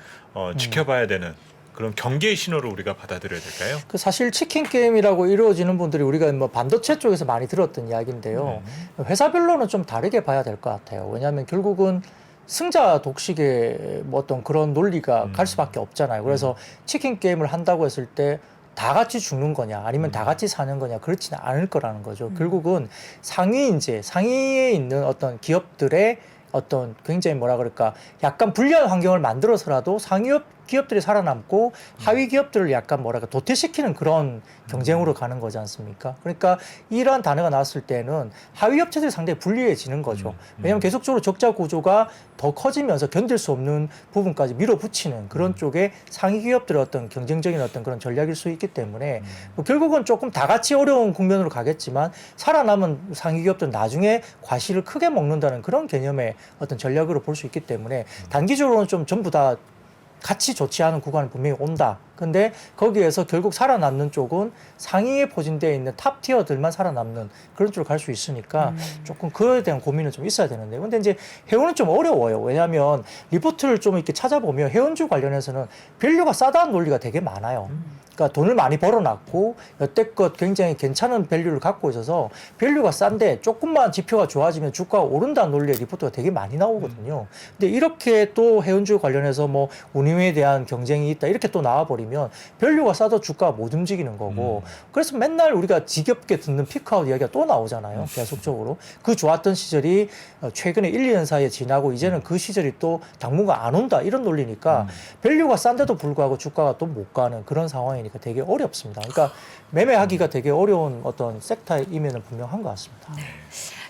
지켜봐야 되는 그런 경계의 신호로 우리가 받아들여야 될까요? 그 사실 치킨 게임이라고 이루어지는 분들이 우리가 뭐 반도체 쪽에서 많이 들었던 이야기인데요. 회사별로는 좀 다르게 봐야 될 것 같아요. 왜냐하면 결국은 승자 독식의 뭐 어떤 그런 논리가 갈 수밖에 없잖아요. 그래서 치킨 게임을 한다고 했을 때 다 같이 죽는 거냐 아니면 다 같이 사는 거냐 그렇지는 않을 거라는 거죠. 결국은 상위에 있는 어떤 기업들의 어떤 굉장히 뭐라 그럴까 약간 불리한 환경을 만들어서라도 상위업 기업들이 살아남고 하위 기업들을 약간 뭐랄까 도태시키는 그런 경쟁으로 가는 거지 않습니까? 그러니까 이러한 단어가 나왔을 때는 하위 업체들이 상당히 불리해지는 거죠. 왜냐하면 계속적으로 적자 구조가 더 커지면서 견딜 수 없는 부분까지 밀어붙이는 그런 쪽에 상위 기업들의 어떤 경쟁적인 어떤 그런 전략일 수 있기 때문에 뭐 결국은 조금 다 같이 어려운 국면으로 가겠지만 살아남은 상위 기업들은 나중에 과실을 크게 먹는다는 그런 개념의 어떤 전략으로 볼 수 있기 때문에 단기적으로는 좀 전부 다 같이 좋지 않은 구간은 분명히 온다. 근데 거기에서 결국 살아남는 쪽은 상위에 포진되어 있는 탑 티어들만 살아남는 그런 쪽으로 갈 수 있으니까 조금 그에 대한 고민은 좀 있어야 되는데 근데 이제 해운은 좀 어려워요. 왜냐하면 리포트를 좀 이렇게 찾아보면 해운주 관련해서는 밸류가 싸다는 논리가 되게 많아요. 그러니까 돈을 많이 벌어놨고 여태껏 굉장히 괜찮은 밸류를 갖고 있어서 밸류가 싼데 조금만 지표가 좋아지면 주가가 오른다는 논리의 리포트가 되게 많이 나오거든요. 근데 이렇게 또 해운주 관련해서 뭐 운임에 대한 경쟁이 있다 이렇게 또 나와버리면 밸류가 싸도 주가가 못 움직이는 거고 그래서 맨날 우리가 지겹게 듣는 피크아웃 이야기가 또 나오잖아요. 계속적으로. 그 좋았던 시절이 최근에 1, 2년 사이에 지나고 이제는 그 시절이 또 당분간 안 온다 이런 논리니까 밸류가 싼데도 불구하고 주가가 또 못 가는 그런 상황이니까 되게 어렵습니다. 그러니까 매매하기가 되게 어려운 어떤 섹터임에는 분명한 것 같습니다.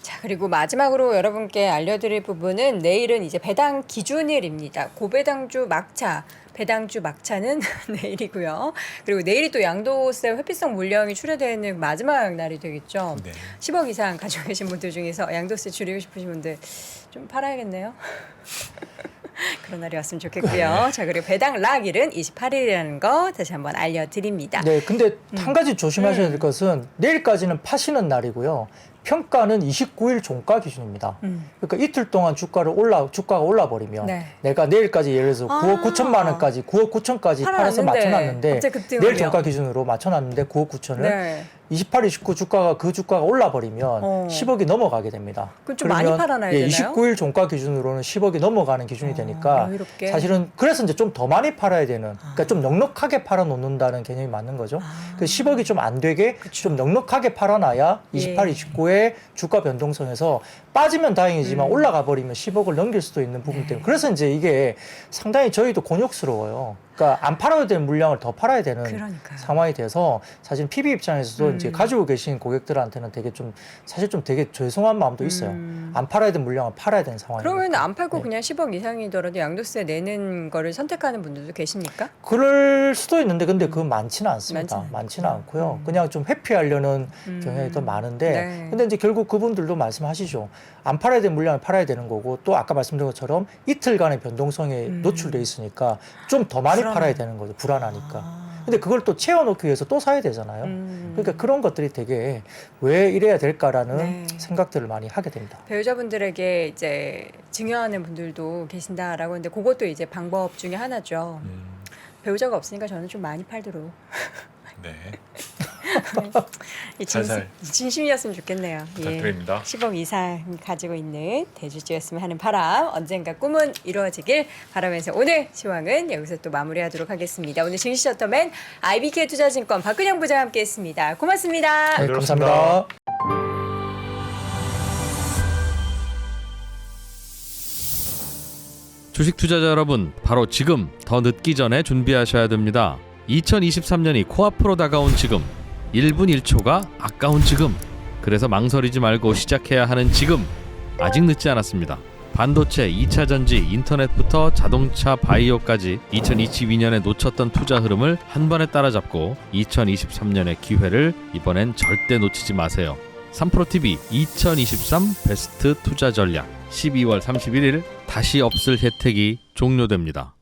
자, 그리고 마지막으로 여러분께 알려드릴 부분은 내일은 이제 배당 기준일입니다. 고배당주 막차. 배당주 막차는 내일이고요. 그리고 내일이 또 양도세 회피성 물량이 출하되는 마지막 날이 되겠죠. 네. 10억 이상 가지고 계신 분들 중에서 양도세 줄이고 싶으신 분들 좀 팔아야겠네요. 그런 날이 왔으면 좋겠고요. 자, 그리고 배당 락일은 28일이라는 거 다시 한번 알려드립니다. 네, 근데 한 가지 조심하셔야 될 것은 내일까지는 파시는 날이고요. 평가는 29일 종가 기준입니다. 그러니까 이틀 동안 주가가 올라버리면 네. 내가 내일까지 예를 들어서 9억 9천만 원까지 9억 9천까지 팔아서 맞춰놨는데 갑자기 급등을 내일 하면. 종가 기준으로 맞춰놨는데 9억 9천을 네. 28, 29 주가가 그 주가가 올라버리면 10억이 넘어가게 됩니다. 그럼 좀 많이 팔아놔야 되나요? 29일 종가 기준으로는 10억이 넘어가는 기준이 되니까 여유롭게. 사실은 그래서 이제 좀 더 많이 팔아야 되는 그러니까 좀 넉넉하게 팔아놓는다는 개념이 맞는 거죠. 그 10억이 좀 안 되게 좀 넉넉하게 팔아놔야 28, 29의 주가 변동성에서 빠지면 다행이지만 올라가 버리면 10억을 넘길 수도 있는 부분 때문에 그래서 이제 이게 상당히 저희도 곤욕스러워요. 그러니까 안 팔아야 되는 물량을 더 팔아야 되는 그러니까요. 상황이 돼서 사실 PB 입장에서도 이제 가지고 계신 고객들한테는 되게 좀 사실 좀 되게 죄송한 마음도 있어요. 안 팔아야 되는 물량을 팔아야 되는 상황이니까. 그러면 안 팔고 네. 그냥 10억 이상이더라도 양도세 내는 거를 선택하는 분들도 계십니까? 그럴 수도 있는데 근데 그건 많지는 않습니다. 많지는 많지는 않고요. 그냥 좀 회피하려는 경향이 더 많은데 네. 근데 이제 결국 그분들도 말씀하시죠. 안 팔아야 되는 물량을 팔아야 되는 거고 또 아까 말씀드린 것처럼 이틀간의 변동성에 노출돼 있으니까 좀 더 많이 팔아야 되는 거죠. 불안하니까. 근데 그걸 또 채워놓기 위해서 또 사야 되잖아요. 그러니까 그런 것들이 되게 왜 이래야 될까라는 네. 생각들을 많이 하게 됩니다. 배우자분들에게 이제 증여하는 분들도 계신다라고 하는데 그것도 이제 방법 중에 하나죠. 배우자가 없으니까 저는 좀 많이 팔도록. 네. 이 살살. 진심이었으면 좋겠네요. 부탁드립니다. 10억 이상 가지고 있는 대주주였으면 하는 바람, 언젠가 꿈은 이루어지길 바라면서 오늘 시황은 여기서 또 마무리하도록 하겠습니다. 오늘 증시 셔터맨 IBK 투자증권 박근영 부장 함께했습니다. 고맙습니다. 네, 들었습니다. 감사합니다. 주식 투자자 여러분, 바로 지금 더 늦기 전에 준비하셔야 됩니다. 2023년이 코앞으로 다가온 지금, 1분 1초가 아까운 지금, 그래서 망설이지 말고 시작해야 하는 지금, 아직 늦지 않았습니다. 반도체, 2차 전지, 인터넷부터 자동차, 바이오까지 2022년에 놓쳤던 투자 흐름을 한 번에 따라잡고 2023년의 기회를 이번엔 절대 놓치지 마세요. 3프로TV 2023 베스트 투자 전략 12월 31일 다시 없을 혜택이 종료됩니다.